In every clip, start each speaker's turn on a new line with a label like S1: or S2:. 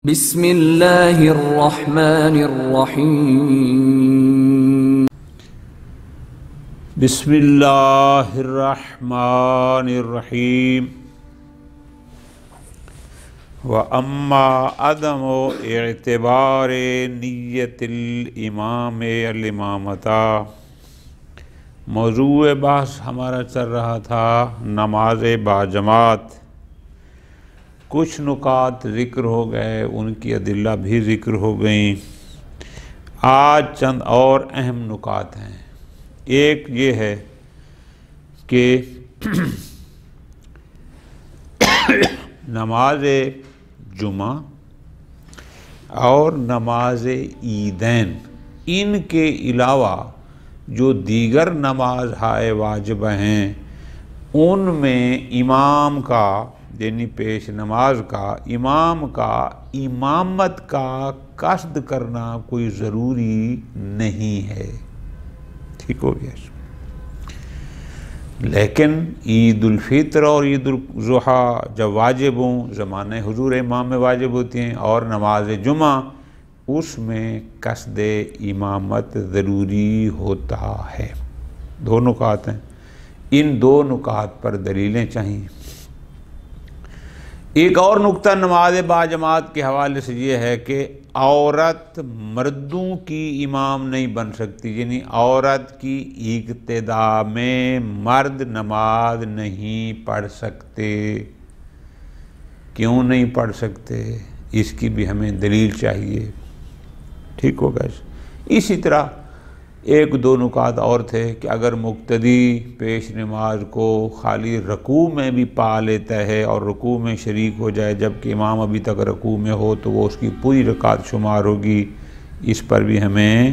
S1: بسم اللہ الرحمن الرحیم
S2: بسم اللہ الرحمن الرحیم وَأَمَّا عَدَمُ اعتبار نیت الامام الامامتا۔ موضوع بحث ہمارا چل رہا تھا نماز باجماعت۔ کچھ نکات ذکر ہو گئے، ان کی ادلہ بھی ذکر ہو گئیں۔ آج چند اور اہم نکات ہیں۔ ایک یہ ہے کہ نماز جمعہ اور نماز عیدین، ان کے علاوہ جو دیگر نماز ہائے واجبہ ہیں، ان میں امام کا یعنی پیش نماز کا امام کا امامت کا قصد کرنا کوئی ضروری نہیں ہے۔ ٹھیک ہو گیا۔ لیکن عید الفطر اور عید الاضحیٰ جب واجب ہوں، زمانہ حضور امام میں واجب ہوتی ہیں، اور نماز جمعہ اس میں قصد امامت ضروری ہوتا ہے۔ دو نکات ہیں، ان دو نکات پر دلیلیں چاہیے۔ ایک اور نکتہ نماز باجماعت کے حوالے سے یہ ہے کہ عورت مردوں کی امام نہیں بن سکتی، یعنی عورت کی اقتداء میں مرد نماز نہیں پڑھ سکتے۔ کیوں نہیں پڑھ سکتے؟ اس کی بھی ہمیں دلیل چاہیے۔ ٹھیک ہوگا۔ اسی طرح ایک دو نکات اور تھے کہ اگر مقتدی پیش نماز کو خالی رکوع میں بھی پا لیتا ہے اور رکوع میں شریک ہو جائے جبکہ امام ابھی تک رکوع میں ہو، تو وہ اس کی پوری رکعت شمار ہوگی۔ اس پر بھی ہمیں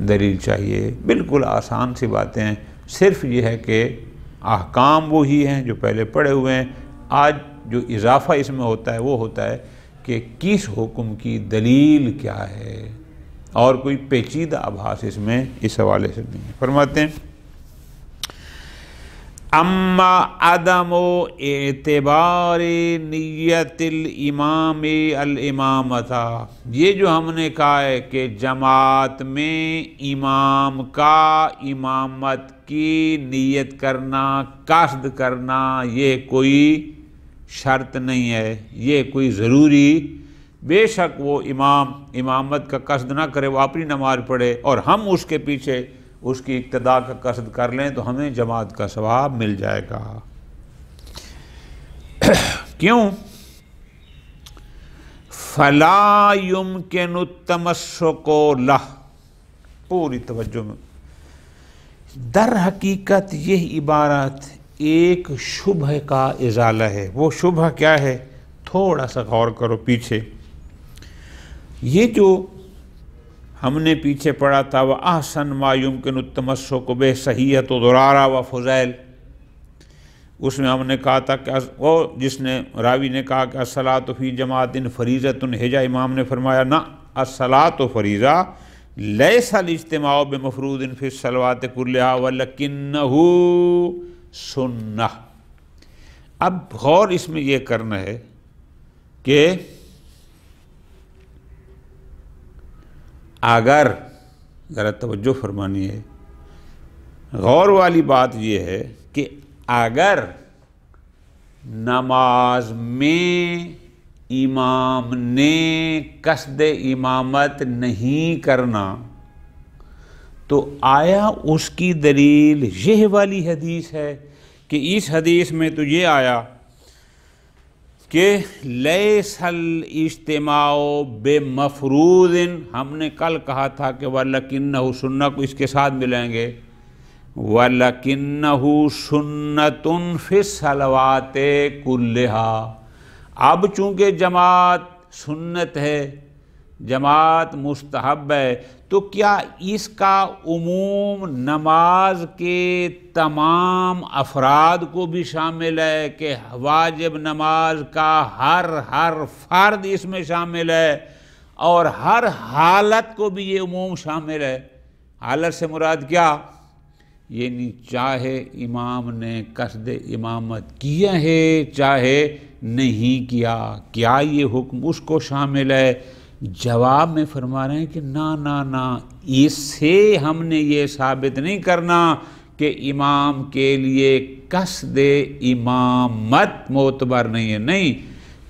S2: دلیل چاہیے۔ بالکل آسان سی باتیں ہیں، صرف یہ ہے کہ احکام وہی ہیں جو پہلے پڑھے ہوئے ہیں۔ آج جو اضافہ اس میں ہوتا ہے وہ ہوتا ہے کہ کس حکم کی دلیل کیا ہے، اور کوئی پیچیدہ ابحاث اس میں اس حوالے سے نہیں ہے۔ فرماتے ہیں اما عدم اعتبار نیت الامام الامامتا، یہ جو ہم نے کہا ہے کہ جماعت میں امام کا امامت کی نیت کرنا، قصد کرنا، یہ کوئی شرط نہیں ہے، یہ کوئی ضروری، بے شک وہ امام امامت کا قصد نہ کرے، وہ اپنی نماز پڑھے اور ہم اس کے پیچھے اس کی اقتداء کا قصد کر لیں تو ہمیں جماعت کا ثواب مل جائے گا۔ کیوں؟ فَلَا يُمْكِنُ التَّمَسُّكُ لَهُ، پوری توجہ میں۔ در حقیقت یہ عبارت ایک شبہ کا ازالہ ہے۔ وہ شبہ کیا ہے؟ تھوڑا سا غور کرو پیچھے۔ یہ جو ہم نے پیچھے پڑھا تھا وَأَحْسَنُ مَا يُمْكِنُ التَّمَسُّكُ بِهِ صَحِيحَةُ ضُرَارَةَ وَفُضَيْلَ، اس میں ہم نے کہا تھا کہ وہ جس نے راوی نے کہا کہ الصلاۃ فی جماعت فریضۃ ہے، امام نے فرمایا نہ، الصلاۃ فریضہ لیس الاجتماع بمفروض فی الصلوات کلھا ولکنہ سنہ۔ اب غور اس میں یہ کرنا ہے کہ اگر ذرا توجہ فرمانی ہے، غور والی بات یہ ہے کہ اگر نماز میں امام نے قصد امامت نہیں کرنا تو آیا اس کی دلیل یہ والی حدیث ہے کہ اس حدیث میں تو یہ آیا کہ لیس الاجتماع بمفروض، ہم نے کل کہا تھا کہ وَلَكِنَّهُ سُنَّةٌ کو اس کے ساتھ ملائیں گے، وَلَكِنَّهُ سُنَّةٌ فِي الصَّلَوَاتِ كُلِّهَا۔ اب چونکہ جماعت سنت ہے، جماعت مستحب ہے، تو کیا اس کا عموم نماز کے تمام افراد کو بھی شامل ہے کہ واجب نماز کا ہر فرد اس میں شامل ہے، اور ہر حالت کو بھی یہ عموم شامل ہے؟ حالت سے مراد کیا؟ یعنی چاہے امام نے قصد امامت کیا ہے چاہے نہیں کیا، کیا یہ حکم اس کو شامل ہے؟ جواب میں فرما رہے ہیں کہ نہ، اس سے ہم نے یہ ثابت نہیں کرنا کہ امام کے لیے قصد امامت معتبر نہیں ہے، نہیں،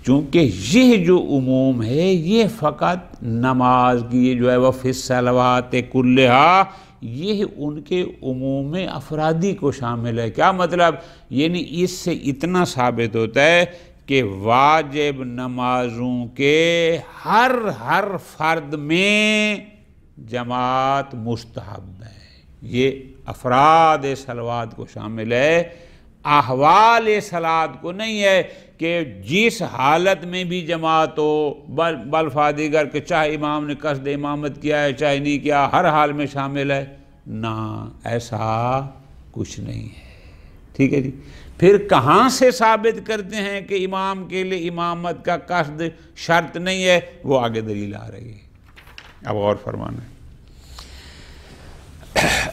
S2: چونکہ یہ جو عموم ہے یہ فقط نماز کی، یہ جو ہے وفی الصلوات کلھا، یہ ان کے عموم افرادی کو شامل ہے۔ کیا مطلب؟ یعنی اس سے اتنا ثابت ہوتا ہے کہ واجب نمازوں کے ہر فرد میں جماعت مستحب ہے، یہ افراد صلوات کو شامل ہے، احوال صلات کو نہیں ہے کہ جس حالت میں بھی جماعت ہو بل فادیگر کہ چاہے امام نے قصد امامت کیا ہے چاہے نہیں کیا، ہر حال میں شامل ہے، نہ، ایسا کچھ نہیں ہے۔ ٹھیک ہے جی، پھر کہاں سے ثابت کرتے ہیں کہ امام کے لیے امامت کا قصد شرط نہیں ہے؟ وہ آگے دلیل آ رہی ہے، اب غور فرمانا ہے۔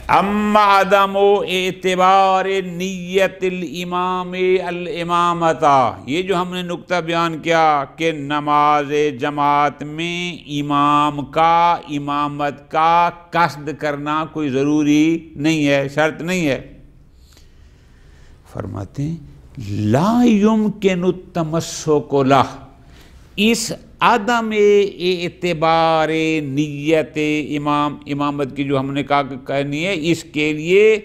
S2: اما عدم اعتبار نیت الامام الامامتا، یہ جو ہم نے نقطہ بیان کیا کہ نماز جماعت میں امام کا امامت کا قصد کرنا کوئی ضروری نہیں ہے، شرط نہیں ہے، فرماتے ہیں لا یمکن التمسک لہ، اس عدم اعتبار نیت امامت کی جو ہم نے کہا کہنی ہے، اس کے لیے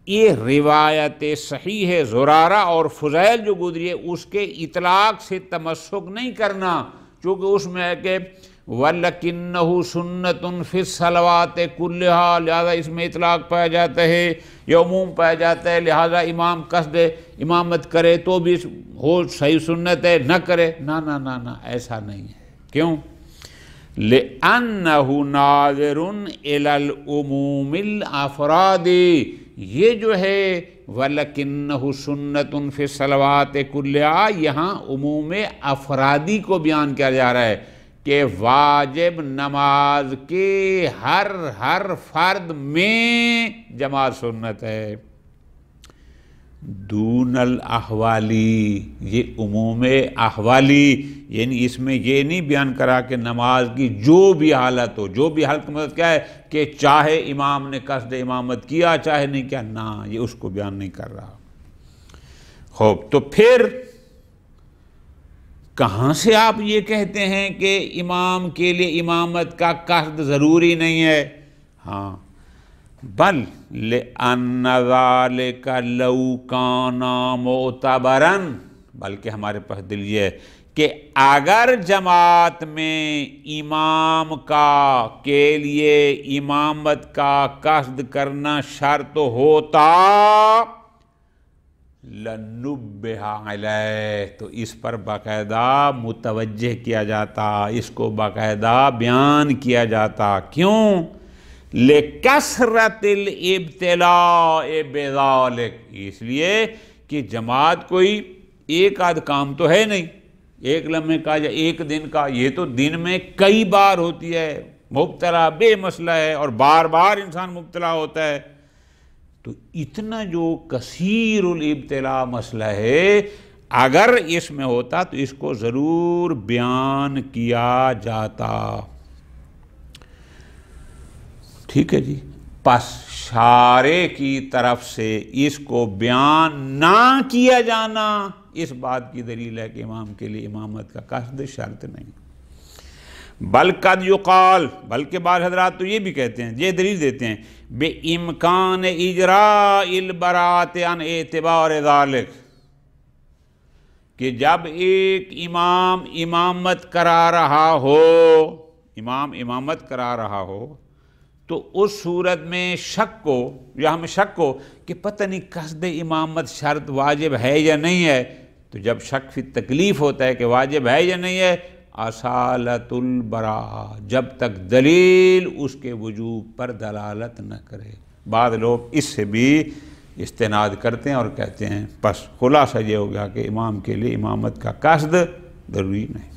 S2: یہ روایت صحیح ہے زرارہ اور فضیل جو گزری ہے اس کے اطلاق سے تمسک نہیں کرنا، چونکہ اس میں ہے کہ وَلَكِنَّهُ سُنَّةٌ فِي الصَّلَوَاتِ كُلِّهَا، لہذا اس میں اطلاق پایا جاتا ہے یا عموم پایا جاتا ہے، لہذا امام قصد امامت کرے تو بھی ہو صحیح سنت ہے، نہ کرے، نہ، ایسا نہیں ہے۔ کیوں؟ لِأَنَّهُ نَاظِرٌ إِلَى الْعُمُومِ الْأَفْرَادِ، یہ جو ہے وَلَكِنَّهُ سُنَّةٌ فِي الصَّلَوَاتِ كُلِّهَا، یہاں عموم افرادی کو بیان کیا جا رہا ہے کہ واجب نماز کے ہر فرد میں جماعت سنت ہے، دون الاحوالی، یہ عموم احوالی، یعنی اس میں یہ نہیں بیان کرا کہ نماز کی جو بھی حالت ہو، جو بھی حالت کا مطلب کیا ہے کہ چاہے امام نے قصد امامت کیا چاہے نہیں کیا، نہ، یہ اس کو بیان نہیں کر رہا۔ خوب، تو پھر کہاں سے آپ یہ کہتے ہیں کہ امام کے لیے امامت کا قصد ضروری نہیں ہے؟ ہاں، بل لِأَنَّ ذَلِكَ لَوْ كَانَ مُعْتَبَرًا، بلکہ ہمارے پاس دل یہ ہے کہ اگر جماعت میں امام کا کے لیے امامت کا قصد کرنا شرط ہوتا لَنُبِّهَ عَلَيْهِ، تو اس پر باقاعدہ متوجہ کیا جاتا، اس کو باقاعدہ بیان کیا جاتا۔ کیوں؟ لِكَثْرَةِ الْإِبْتِلَاءِ بِذَلِكَ، اس لیے کہ جماعت کوئی ایک آدھ کام تو ہے نہیں، ایک لمحے کا یا ایک دن کا، یہ تو دن میں کئی بار ہوتی ہے، مبتلا بے مسئلہ ہے اور بار بار انسان مبتلا ہوتا ہے، تو اتنا جو کثیر الابتلاء مسئلہ ہے، اگر اس میں ہوتا تو اس کو ضرور بیان کیا جاتا۔ ٹھیک ہے جی، پس شارع کی طرف سے اس کو بیان نہ کیا جانا اس بات کی دلیل ہے کہ امام کے لیے امامت کا قصد شرط نہیں۔ بل قد یقال، بلکہ بعض حضرات تو یہ بھی کہتے ہیں، یہ دلیل دیتے ہیں بے امکان اجراء البراءۃ عن اعتبار ذلک، کہ جب ایک امام امامت کرا رہا ہو، امام امامت کرا رہا ہو تو اس صورت میں شک کو، یا ہمیں شک ہو کہ پتہ نہیں قصد امامت شرط واجب ہے یا نہیں ہے، تو جب شک فی تکلیف ہوتا ہے کہ واجب ہے یا نہیں ہے، اصالت البراء، جب تک دلیل اس کے وجوب پر دلالت نہ کرے۔ بعض لوگ اس سے بھی استناد کرتے ہیں اور کہتے ہیں پس خلاصہ یہ ہو گیا کہ امام کے لیے امامت کا قصد ضروری نہیں،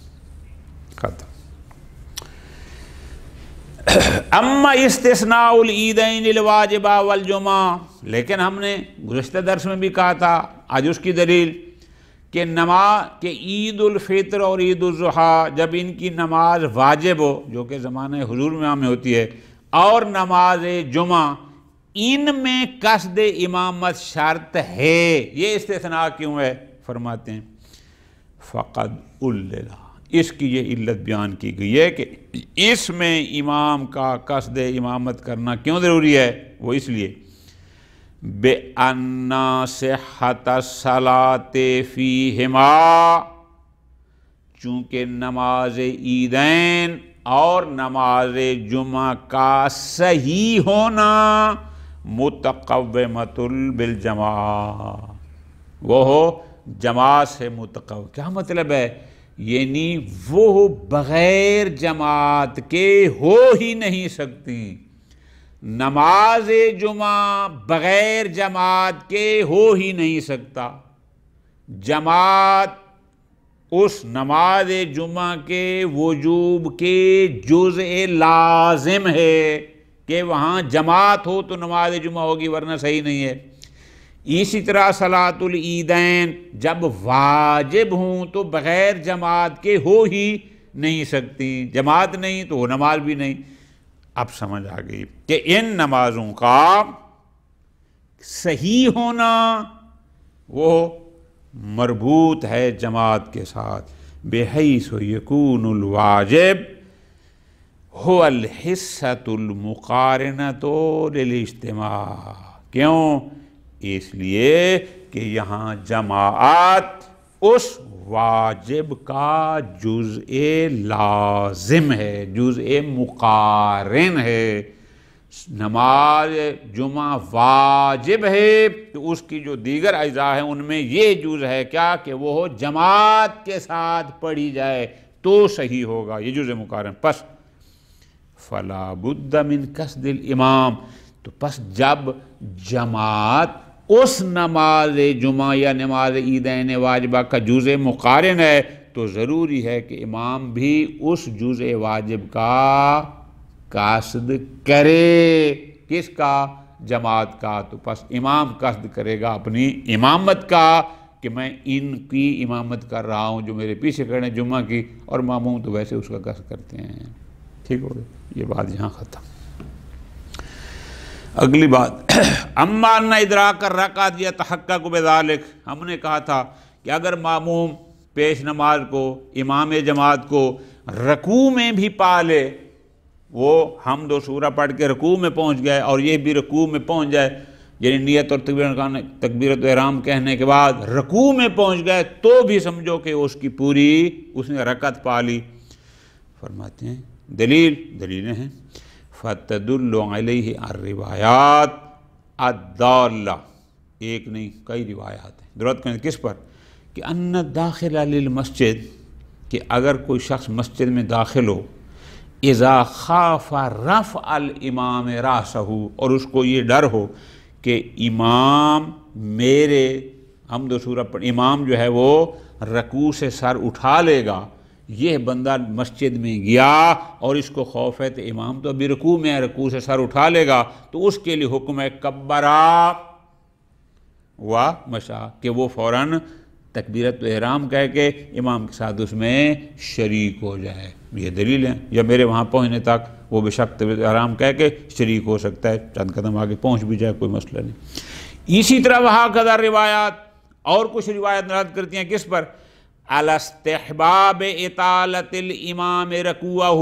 S2: ختم۔ اما استثناء العیدین الواجبہ والجمعہ، لیکن ہم نے گزشتہ درس میں بھی کہا تھا، آج اس کی دلیل کہ نماز کہ عید الفطر اور عید الاضحیٰ جب ان کی نماز واجب ہو، جو کہ زمانہ حضور میں ہمیں ہوتی ہے، اور نماز جمعہ، ان میں قصد امامت شرط ہے، یہ استثناء کیوں ہے؟ فرماتے ہیں فقد علل، اس کی یہ علت بیان کی گئی ہے کہ اس میں امام کا قصد امامت کرنا کیوں ضروری ہے؟ وہ اس لیے بِأَنَّ صِحَّةَ الصَّلَاةِ فِيهِمَا، چونکہ نماز عیدین اور نماز جمعہ کا صحیح ہونا متقومۃ بالجماع، وہ ہو جماعت سے متقوم۔ کیا مطلب ہے؟ یعنی وہ بغیر جماعت کے ہو ہی نہیں سکتی، نماز جمعہ بغیر جماعت کے ہو ہی نہیں سکتا۔ جماعت اس نماز جمعہ کے وجوب کے جزء لازم ہے کہ وہاں جماعت ہو تو نماز جمعہ ہوگی، ورنہ صحیح نہیں ہے۔ اسی طرح صلاۃ العیدین جب واجب ہوں تو بغیر جماعت کے ہو ہی نہیں سکتی، جماعت نہیں تو وہ نماز بھی نہیں۔ اب سمجھ آ گئی کہ ان نمازوں کا صحیح ہونا وہ مربوط ہے جماعت کے ساتھ، بحیث یکون الواجب هو الحصۃ المقارنۃ للاجتماع۔ کیوں؟ اس لیے کہ یہاں جماعت اس واجب کا جزء لازم ہے، جزء مقارن ہے۔ نماز جمعہ واجب ہے تو اس کی جو دیگر اجزاء ہیں ان میں یہ جز ہے کیا کہ وہ جماعت کے ساتھ پڑھی جائے تو صحیح ہوگا، یہ جزء مقارن۔ پس فلا بد من قصد الامام، تو پس جب جماعت اس نماز جمعہ یا نماز عیدین واجبہ کا جزء مقارن ہے تو ضروری ہے کہ امام بھی اس جزء واجب کا قصد کرے۔ کس کا؟ جماعت کا۔ تو پس امام قصد کرے گا اپنی امامت کا کہ میں ان کی امامت کر رہا ہوں جو میرے پیچھے کھڑے ہیں جمعہ کی، اور ماموم تو ویسے اس کا قصد کرتے ہیں۔ ٹھیک ہو گیا، یہ بات یہاں ختم۔ اگلی بات اما ان ادراک الرکعت یتحقق بذلک، ہم نے کہا تھا کہ اگر ماموم پیش نماز کو، امام جماعت کو رکوع میں بھی پا لے، وہ حمد و سورہ پڑھ کے رکوع میں پہنچ گئے اور یہ بھی رکوع میں پہنچ جائے، یعنی نیت اور تکبیرۃ احرام کہنے کے بعد رکوع میں پہنچ گئے، تو بھی سمجھو کہ اس کی پوری اس نے رکعت پا لی۔ فرماتے ہیں دلیلیں ہیں فَتَدُلُّ عَلَيْهِ الروایات الدالہ، ایک نہیں کئی روایات ہیں، ضرورت کریں کس پر؟ کہ ان الداخل للمسجد، کہ اگر کوئی شخص مسجد میں داخل ہو، اذا خاف رفع الامام راسہ، اور اس کو یہ ڈر ہو کہ امام میرے حمد و سورہ پر امام جو ہے وہ رکوع سے سر اٹھا لے گا، یہ بندہ مسجد میں گیا اور اس کو خوف ہے تو امام تو ابھی رکوع میں ہے، رکوع سے سر اٹھا لے گا، تو اس کے لیے حکم ہے کبرا و مشا، کہ وہ فوراً تکبیرۃ احرام کہہ کے امام کے ساتھ اس میں شریک ہو جائے۔ یہ دلیل ہے، یا میرے وہاں پہنچنے تک وہ بے شک تکبیرۃ احرام کہہ کے شریک ہو سکتا ہے، چند قدم آگے پہنچ بھی جائے، کوئی مسئلہ نہیں۔ اسی طرح وہاں قدر روایات اور کچھ روایت نرد کرتی ہیں کس پر؟ الاستحباب اطالت الامام رکوعہ،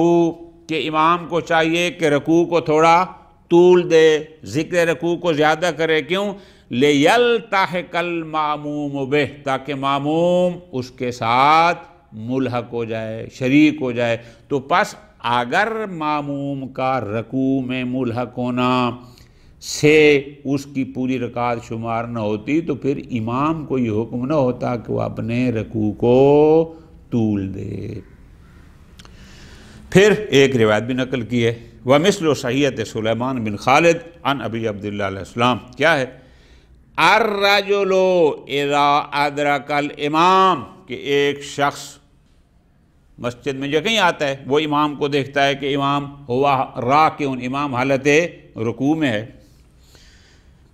S2: کہ امام کو چاہیے کہ رکوع کو تھوڑا طول دے، ذکر رکوع کو زیادہ کرے۔ کیوں؟ لیلتحق الماموم بہ، تاکہ ماموم اس کے ساتھ ملحق ہو جائے، شریک ہو جائے۔ تو پس اگر ماموم کا رکوع میں ملحق ہونا سے اس کی پوری رکعت شمار نہ ہوتی تو پھر امام کو یہ حکم نہ ہوتا کہ وہ اپنے رکوع کو طول دے۔ پھر ایک روایت بھی نقل کی ہے، وَمِثْلُ صحیحۃ سلیمان بن خالد عن ابی عبداللہ علیہ السلام، کیا ہے؟ الرجل اذا ادرک الامام، کہ ایک شخص مسجد میں جو کہیں آتا ہے وہ امام کو دیکھتا ہے کہ امام ہوا راکعٌ، امام حالت رکوع میں ہے.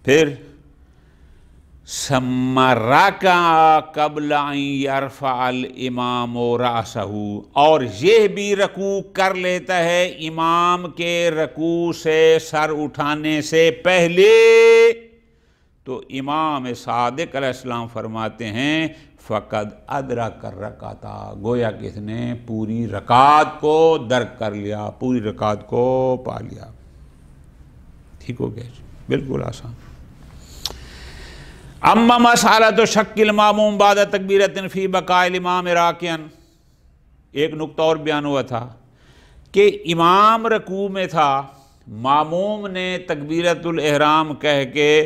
S2: پھر ثم رکع قبل ان یرفع الامام رأسہ، اور یہ بھی رکوع کر لیتا ہے امام کے رکوع سے سر اٹھانے سے پہلے. تو امام صادق علیہ السلام فرماتے ہیں فقد ادرک الرکعۃ، گویا کہ اس نے پوری رکعت کو درک کر لیا، پوری رکعت کو پا لیا. ٹھیک ہو گیا، بالکل آسان. اما مسئلۃ شک الماموم بعد تکبیرۃ فی بقاء الامام راکعا، ایک نقطہ اور بیان ہوا تھا کہ امام رکوع میں تھا، ماموم نے تکبیرۃ الاحرام کہہ کے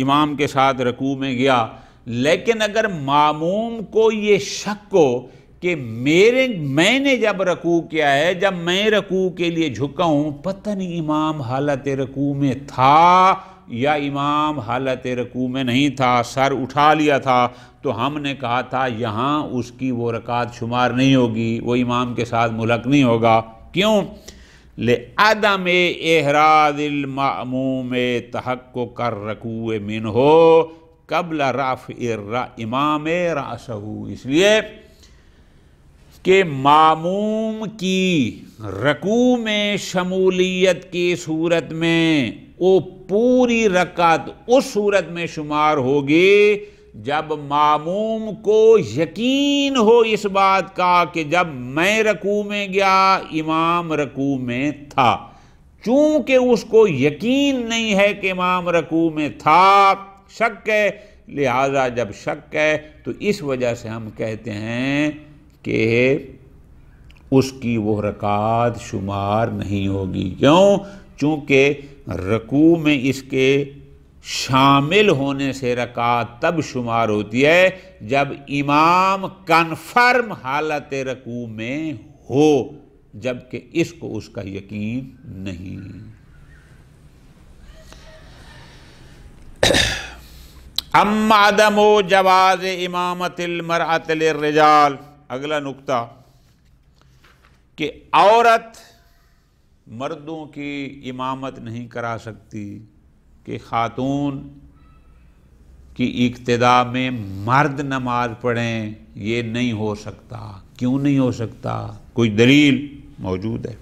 S2: امام کے ساتھ رکوع میں گیا، لیکن اگر ماموم کو یہ شک ہو کہ میں نے جب رکوع کیا ہے، جب میں رکوع کے لیے جھکا ہوں، پتہ نہیں امام حالت رکوع میں تھا یا امام حالت رکوع میں نہیں تھا، سر اٹھا لیا تھا، تو ہم نے کہا تھا یہاں اس کی وہ رکعت شمار نہیں ہوگی، وہ امام کے ساتھ ملحق نہیں ہوگا. کیوں؟ لعدم احراز المأموم تحقق الرکوع منہ قبل رفع امام رأسہ، اس لیے کہ ماموم کی رکوع میں شمولیت کی صورت میں وہ پوری رکعت اس صورت میں شمار ہوگی جب ماموم کو یقین ہو اس بات کا کہ جب میں رکوع میں گیا امام رکوع میں تھا. چونکہ اس کو یقین نہیں ہے کہ امام رکوع میں تھا، شک ہے، لہذا جب شک ہے تو اس وجہ سے ہم کہتے ہیں کہ اس کی وہ رکعت شمار نہیں ہوگی. کیوں؟ چونکہ رکوع میں اس کے شامل ہونے سے رکعت تب شمار ہوتی ہے جب امام کنفرم حالت رکوع میں ہو، جبکہ اس کو اس کا یقین نہیں. اما عدم جواز امامت المرأة للرجال، اگلا نقطہ کہ عورت مردوں کی امامت نہیں کرا سکتی، کہ خاتون کی اقتداء میں مرد نماز پڑھیں، یہ نہیں ہو سکتا. کیوں نہیں ہو سکتا؟ کوئی دلیل موجود ہے.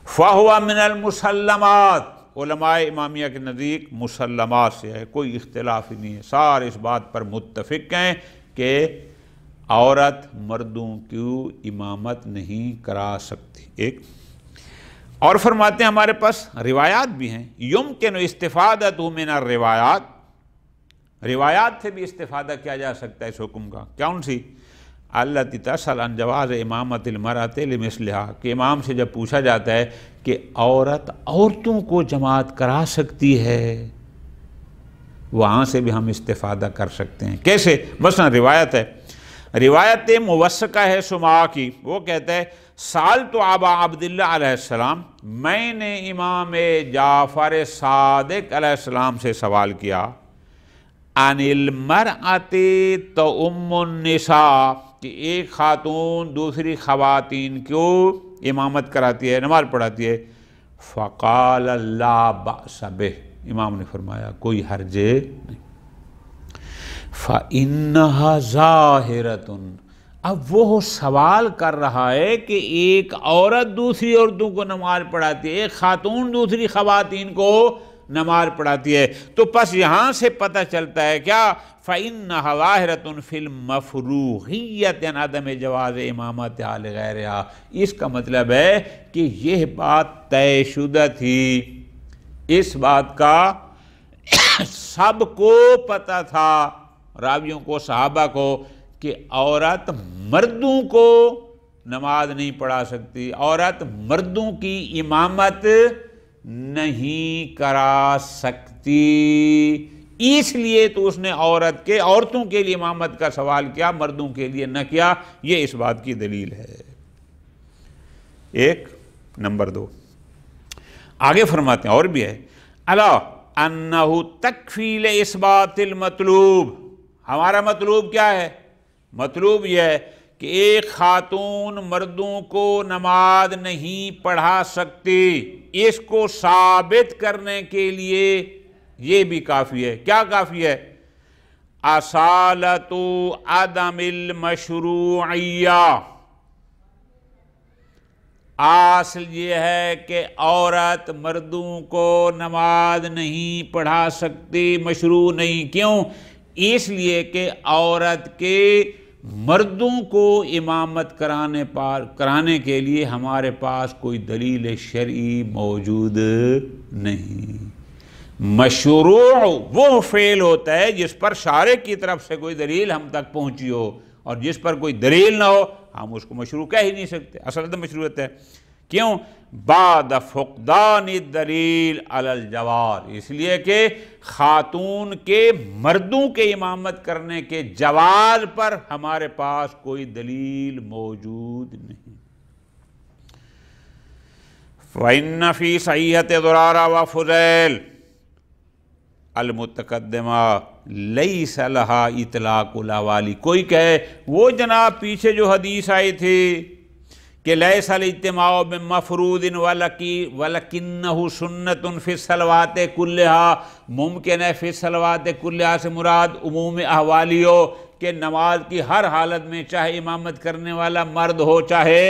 S2: فَهُوَ مِنَ الْمُسَلَّمَاتِ، علماء امامیہ کے نزدیک مسلمات سے ہے، کوئی اختلاف ہی نہیں ہے، سارے اس بات پر متفق ہیں کہ عورت مردوں کی امامت نہیں کرا سکتی. ایک اور فرماتے ہیں ہمارے پاس روایات بھی ہیں، یمکن استفادۃ من الروایات، روایات سے بھی استفادہ کیا جا سکتا ہے اس حکم کا. کون سی؟ التی تسأل عن جواز امامت المرأة لمثلها، کہ امام سے جب پوچھا جاتا ہے کہ عورت عورتوں کو جماعت کرا سکتی ہے، وہاں سے بھی ہم استفادہ کر سکتے ہیں. کیسے؟ مثلا روایت ہے، روایت موثقہ ہے سماع کی، وہ کہتا ہے سألت ابا عبداللہ علیہ السلام، میں نے امام جعفر صادق علیہ السلام سے سوال کیا، عن المرأة تؤم النساء، کہ ایک خاتون دوسری خواتین کو امامت کراتی ہے، نماز پڑھاتی ہے. فقال لا بأس بہ، امام نے فرمایا کوئی حرج نہیں. فإنها ظاہرۃ، اب وہ سوال کر رہا ہے کہ ایک عورت دوسری عورتوں کو نماز پڑھاتی ہے، ایک خاتون دوسری خواتین کو نماز پڑھاتی ہے، تو پس یہاں سے پتہ چلتا ہے کیا؟ فإنها ظاہرۃ فی المفروغیۃ عن عدم جواز امامت لغیرها، اس کا مطلب ہے کہ یہ بات طے شدہ تھی، اس بات کا سب کو پتہ تھا، راویوں کو، صحابہ کو، کہ عورت مردوں کو نماز نہیں پڑھا سکتی، عورت مردوں کی امامت نہیں کرا سکتی. اس لیے تو اس نے عورتوں کے لیے امامت کا سوال کیا، مردوں کے لیے نہ کیا. یہ اس بات کی دلیل ہے. ایک نمبر 2 آگے فرماتے ہیں اور بھی ہے، الا انہ تکفیل اثبات المطلوب، ہمارا مطلوب کیا ہے؟ مطلوب یہ ہے کہ ایک خاتون مردوں کو نماز نہیں پڑھا سکتی، اس کو ثابت کرنے کے لیے یہ بھی کافی ہے۔ کیا کافی ہے؟ اصالۃ عدم المشروعیہ، اصل یہ ہے کہ عورت مردوں کو نماز نہیں پڑھا سکتی، مشروع نہیں۔ کیوں؟ اس لیے کہ عورت کے مردوں کو امامت کرانے کے لیے ہمارے پاس کوئی دلیل شرعی موجود نہیں۔ مشروع وہ فعل ہوتا ہے جس پر شارع کی طرف سے کوئی دلیل ہم تک پہنچی ہو، اور جس پر کوئی دلیل نہ ہو ہم اس کو مشروع کہہ ہی نہیں سکتے۔ اصل مشروعیت ہے۔ کیوں؟ بعد فقدان الدلیل علی الجواز، اس لیے کہ خاتون کے مردوں کے امامت کرنے کے جواز پر ہمارے پاس کوئی دلیل موجود نہیں۔ فَإِنَّ فِي صَحِيحَةِ زُرَارَةَ وَفُضَيْلَ المتقدمہ لیس لہا اطلاق الاوالی۔ کوئی کہے وہ جناب پیچھے جو حدیث آئی تھی کہ لیس الاجتماع بمفروض ولکنہ سنت فی الصلوات کلہا، ممکن ہے فی الصلوات کلہا سے مراد عموم احوالی ہو کہ نماز کی ہر حالت میں چاہے امامت کرنے والا مرد ہو چاہے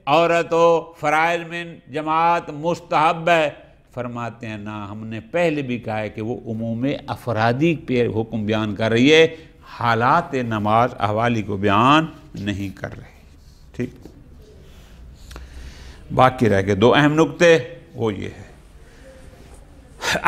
S2: عورت ہو فرائض میں جماعت مستحب ہے۔ فرماتے ہیں نا، ہم نے پہلے بھی کہا ہے کہ وہ عموم افرادی پہ حکم بیان کر رہی ہے، حالات نماز احوالی کو بیان نہیں کر رہی۔ ٹھیک، باقی رہ گئے دو اہم نکتے، وہ یہ ہے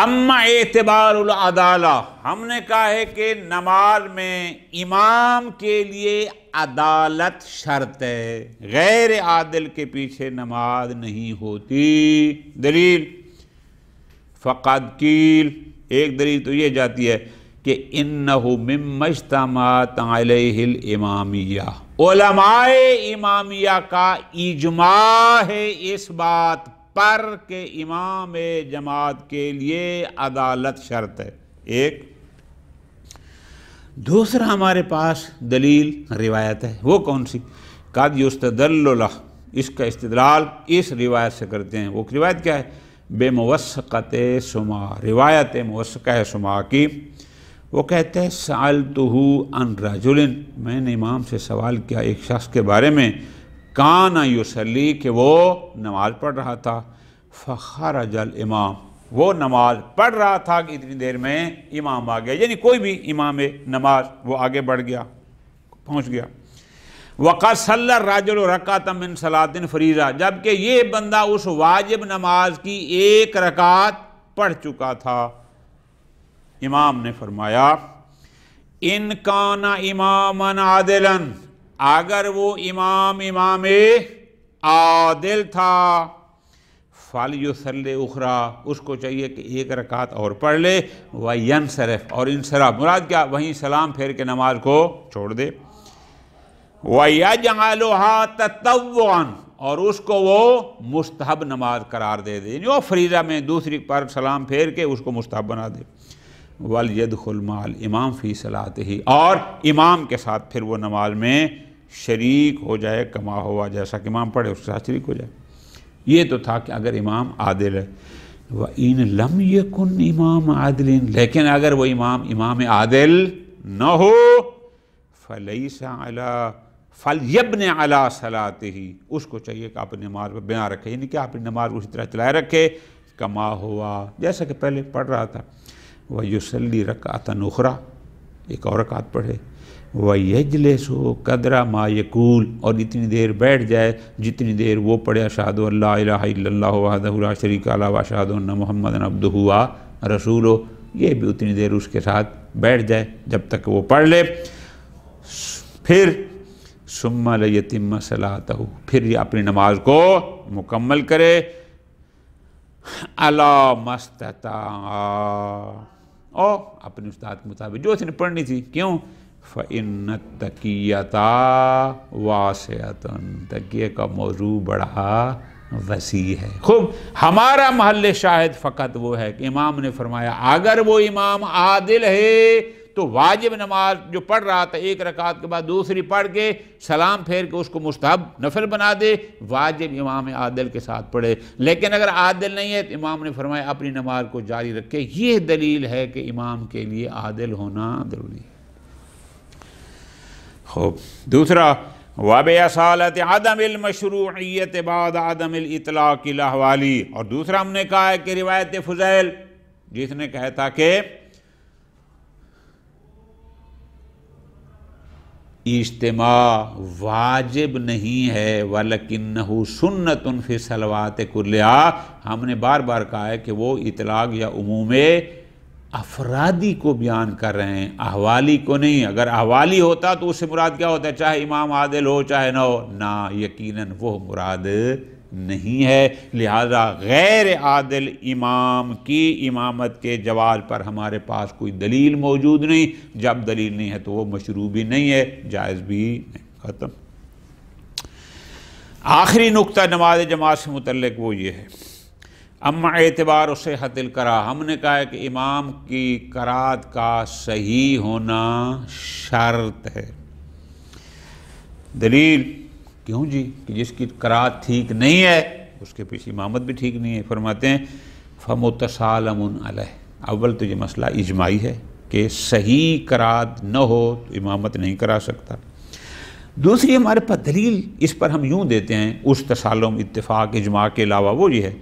S2: اما اعتبار العدالہ، ہم نے کہا ہے کہ نماز میں امام کے لیے عدالت شرط ہے، غیر عادل کے پیچھے نماز نہیں ہوتی۔ دلیل فقد قیل، ایک دلیل تو یہ جاتی ہے کہ انہ مما اجتمعت علیہ الامامیہ، علماء امامیہ کا اجماع ہے اس بات پر کہ امام جماعت کے لیے عدالت شرط ہے۔ ایک دوسرا ہمارے پاس دلیل روایت ہے، وہ کون سی؟ قد یستدل لہ، اس کا استدلال اس روایت سے کرتے ہیں۔ وہ روایت کیا ہے؟ بے موثقۃ سما، روایت موثقہ سما کی۔ وہ کہتے ہیں سألتہ عن رجل، میں نے امام سے سوال کیا ایک شخص کے بارے میں، کان یصلی، کہ وہ نماز پڑھ رہا تھا، فخرج الامام، وہ نماز پڑھ رہا تھا کہ اتنی دیر میں امام آ گیا، یعنی کوئی بھی امام نماز وہ آگے بڑھ گیا، پہنچ گیا۔ وَقَدْ صَلَّى الرَّجُلُ رَكْعَةً مِّن صَلَاةٍ فَرِيضَةٍ، جبکہ یہ بندہ اس واجب نماز کی ایک رکعت پڑھ چکا تھا۔ امام نے فرمایا ان کان اماما عادلا، اگر وہ امام عادل تھا، فَلْيُصَلِّ أُخْرَى، اس کو چاہیے کہ ایک رکعت اور پڑھ لے، وَيَنْصَرِفْ، اور انصراف مراد کیا؟ وہیں سلام پھیر کے نماز کو چھوڑ دے، وَيَجْعَلُهَا تَطَوُّعًا، اور اس کو وہ مستحب نماز قرار دے دے، یعنی وہ فریضہ میں دوسری پر سلام پھیر کے اس کو مستحب بنا دے۔ وَلْيَدْخُلْ مَعَ الْإِمَامِ فِي صَلَاتِهِ، اور امام کے ساتھ پھر وہ نماز میں شریک ہو جائے، کما ہوا جیسا کہ امام پڑھے اس کے ساتھ شریک ہو جائے۔ یہ تو تھا کہ اگر امام عادل ہے۔ وَإِن لَمْ يَكُنْ إِمَامَ عَادِلٍ، لیکن اگر وہ امام عادل نہ ہو، فَلَيْسَ عَلَىٰ فَلْيَبْنِ عَلَىٰ صَلَاتِهِ، اس کو چاہیے کہ اپنی نماز پر بنا رکھے، یعنی کہ اپنی نماز اسی طرح چلائے رکھے کما ہوا جیسا کہ پہلے پڑھ رہا تھا۔ وَيُصَلِّ رَكْعَةً أُخْرَىٰ، ایک اور رکعت پڑھے، وَيَجْلِسُ قَدْرَ مَا يَقُولُ، اور اتنی دیر بیٹھ جائے جتنی دیر وہ پڑھے اشہدُ ان لا الہ الا اللہ وحدہ لا شریک لہ واشہدُ ان محمدا عبدہ ورسولہ، یہ بھی اتنی دیر اس کے ساتھ بیٹھ جائے جب تک وہ پڑھ لے۔ پھر ثم لیتم صلاتہ، پھر یہ اپنی نماز کو مکمل کرے، علی ما استطاع، اور اپنے استاد کے مطابق جو اس نے پڑھنی تھی۔ کیوں؟ فَإِنَّ التَّقِيَّةَ وَاسِعَةٌ، تقیہ کا موضوع بڑا وسیع ہے۔ خوب، ہمارا محل شاہد فقط وہ ہے کہ امام نے فرمایا اگر وہ امام عادل ہے تو واجب نماز جو پڑھ رہا تھا ایک رکعت کے بعد دوسری پڑھ کے سلام پھیر کے اس کو مستحب نفل بنا دے، واجب امام عادل کے ساتھ پڑھے۔ لیکن اگر عادل نہیں ہے تو امام نے فرمایا اپنی نماز کو جاری رکھے۔ یہ دلیل ہے کہ امام کے لیے عادل ہونا ضروری ہے۔ خوب، دوسرا وَبِأَصَالَةِ عَدَمِ الْمَشْرُوعِيَّةِ بَعْدَ عَدَمِ الْإِطْلَاقِ الْأَحْوَالِ، اور دوسرا ہم نے کہا ہے کہ روایت فضیل جس نے کہا تھا کہ اجتماع واجب نہیں ہے وَلَكِنَّهُ سُنَّةٌ فِي الصَّلَوَاتِ كُلِّهَا، ہم نے بار بار کہا ہے کہ وہ اطلاق یا عموم افرادی کو بیان کر رہے ہیں، احوالی کو نہیں۔ اگر احوالی ہوتا تو اس سے مراد کیا ہوتا ہے؟ چاہے امام عادل ہو چاہے نہ ہو، نہ، یقیناً وہ مراد نہیں ہے۔ لہذا غیر عادل امام کی امامت کے جواز پر ہمارے پاس کوئی دلیل موجود نہیں۔ جب دلیل نہیں ہے تو وہ مشروع بھی نہیں ہے، جائز بھی نہیں۔ ختم۔ آخری نقطہ نماز جماعت سے متعلق وہ یہ ہے، اما اعتبار صحت القراء، ہم نے کہا ہے کہ امام کی قرات کا صحیح ہونا شرط ہے۔ دلیل کیوں جی؟ کہ جس کی قرات ٹھیک نہیں ہے اس کے پیچھے امامت بھی ٹھیک نہیں ہے۔ فرماتے ہیں فَمُتَسَالَمٌ عَلَيْهِ، اول تو یہ مسئلہ اجماعی ہے کہ صحیح قرات نہ ہو تو امامت نہیں کرا سکتا۔ دوسری ہمارے پاس دلیل اس پر ہم یوں دیتے ہیں، اس تسالم اتفاق اجماع کے علاوہ، وہ یہ ہے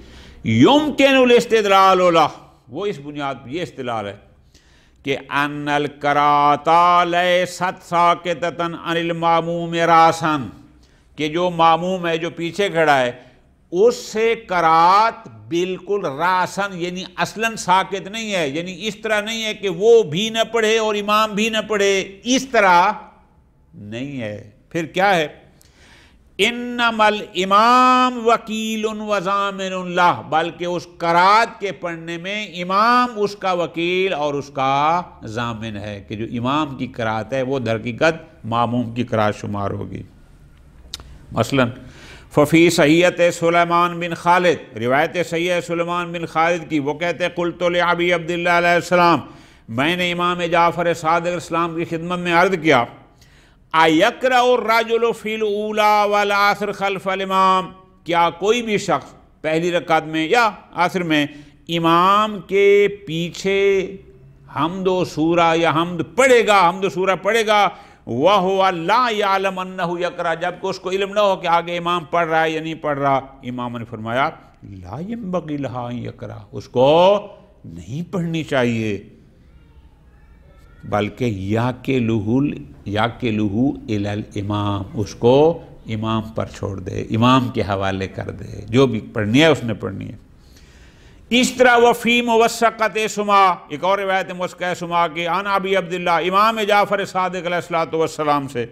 S2: یمکن الاستدلال لہ، وہ اس بنیاد پر یہ استدلال ہے کہ ان القراءۃ لیست ساقطۃ عن الماموم راسا، کہ جو ماموم ہے جو پیچھے کھڑا ہے اس سے قرات بالکل راسن یعنی اصلاً ساقط نہیں ہے، یعنی اس طرح نہیں ہے کہ وہ بھی نہ پڑھے اور امام بھی نہ پڑھے، اس طرح نہیں ہے۔ پھر کیا ہے؟ انما الامام وکیل و ضامن لہ، بلکہ اس قرات کے پڑھنے میں امام اس کا وکیل اور اس کا ضامن ہے، کہ جو امام کی قرات ہے وہ در حقیقت ماموم کی قرات شمار ہوگی۔ مثلا ففی صحیحت سلیمان بن خالد، روایت صحیح سلیمان بن خالد کی، وہ کہتے ہیں قلت لابی عبداللہ علیہ السلام، میں نے امام جعفر صادق اسلام کی خدمت میں عرض کیا اَيَقْرَأُ الرَّجُلُ فِي الْأُولَى وَالْعَصْرِ خَلْفَ الْإِمَامِ، کیا کوئی بھی شخص پہلی رکعت میں یا عصر میں امام کے پیچھے حمد و سورہ یا حمد پڑھے گا، حمد و سورہ پڑھے گا، وَهُوَ لَا يَعْلَمْ أَنَّهُ يَقْرَأُ، جبکہ اس کو علم نہ ہو کہ آگے امام پڑھ رہا ہے یا نہیں پڑھ رہا۔ امام نے فرمایا لَا يَنبَغِي لَهَا أَن يَقْرَأَ، اس کو نہیں پڑھنی چاہیے، بلکہ یَقِلُهُ إِلَى الْإِمَامِ، اس کو امام پر چھوڑ دے، امام کے حوالے کر دے، جو بھی پڑھنی ہے اس نے پڑھنی ہے۔ اس طرح وفی موثقۃ سما، ایک اور روایت موثقہ سما کی عن ابی عبداللہ امام جعفر صادق علیہ السلام سے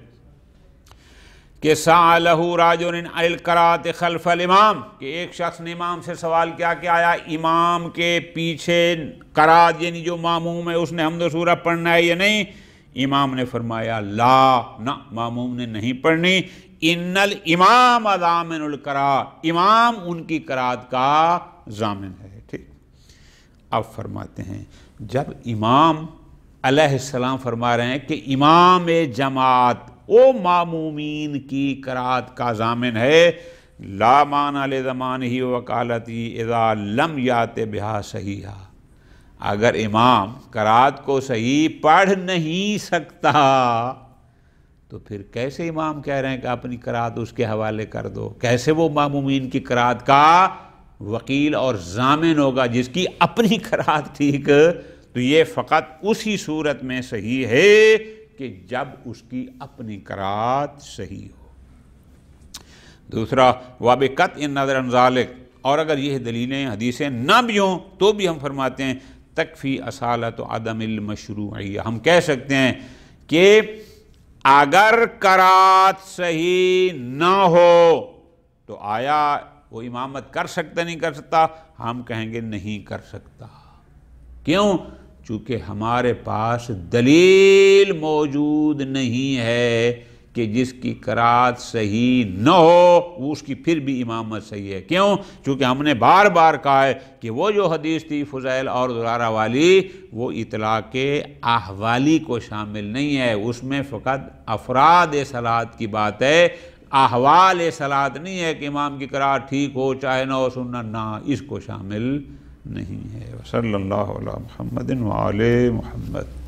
S2: کہ سألہ رجل عن القراءۃ خلف الامام، کہ ایک شخص نے امام سے سوال کیا کہ آیا امام کے پیچھے قرات یعنی جو ماموم ہے اس نے حمد و سورہ پڑھنا ہے یا نہیں؟ امام نے فرمایا لا، نہ، ماموم نے نہیں پڑھنی، ان الامام ضامن القراء، امام ان کی قرات کا ضامن ہے۔ ٹھیک، اب فرماتے ہیں جب امام علیہ السلام فرما رہے ہیں کہ امام جماعت او مامومین کی قرات کا ضامن ہے، لا معنی لزمانہ وکالتی اذا لم یات بہا صحیحا، اگر امام قرات کو صحیح پڑھ نہیں سکتا تو پھر کیسے امام کہہ رہے ہیں کہ اپنی قرات اس کے حوالے کر دو؟ کیسے وہ مامومین کی قرات کا وکیل اور ضامن ہوگا جس کی اپنی قرات ٹھیک؟ تو یہ فقط اسی صورت میں صحیح ہے کہ جب اس کی اپنی قرات صحیح ہو۔ دوسرا وَبِقَطْعِ النَّظْرِ عَنْ ذَلِكَ، اور اگر یہ دلیلیں حدیثیں نہ بھی ہوں تو بھی ہم فرماتے ہیں تکفی اصالت عدم المشروعیہ، ہم کہہ سکتے ہیں کہ اگر قرات صحیح نہ ہو تو آیا وہ امامت کر سکتا نہیں کر سکتا؟ ہم کہیں گے نہیں کر سکتا۔ کیوں؟ چونکہ ہمارے پاس دلیل موجود نہیں ہے کہ جس کی قرات صحیح نہ ہو وہ اس کی پھر بھی امامت صحیح ہے. کیوں؟ چونکہ ہم نے بار بار کہا ہے کہ وہ جو حدیث تھی فضیل اور زرارہ والی وہ اطلاق احوالی کو شامل نہیں ہے، اس میں فقط افراد صلاۃ کی بات ہے، احوال صلاۃ نہیں ہے کہ امام کی قرات ٹھیک ہو چاہے نہ ہو سنت نہ، اس کو شامل نہیں ہے. صلی اللہ علی محمد و آل محمد.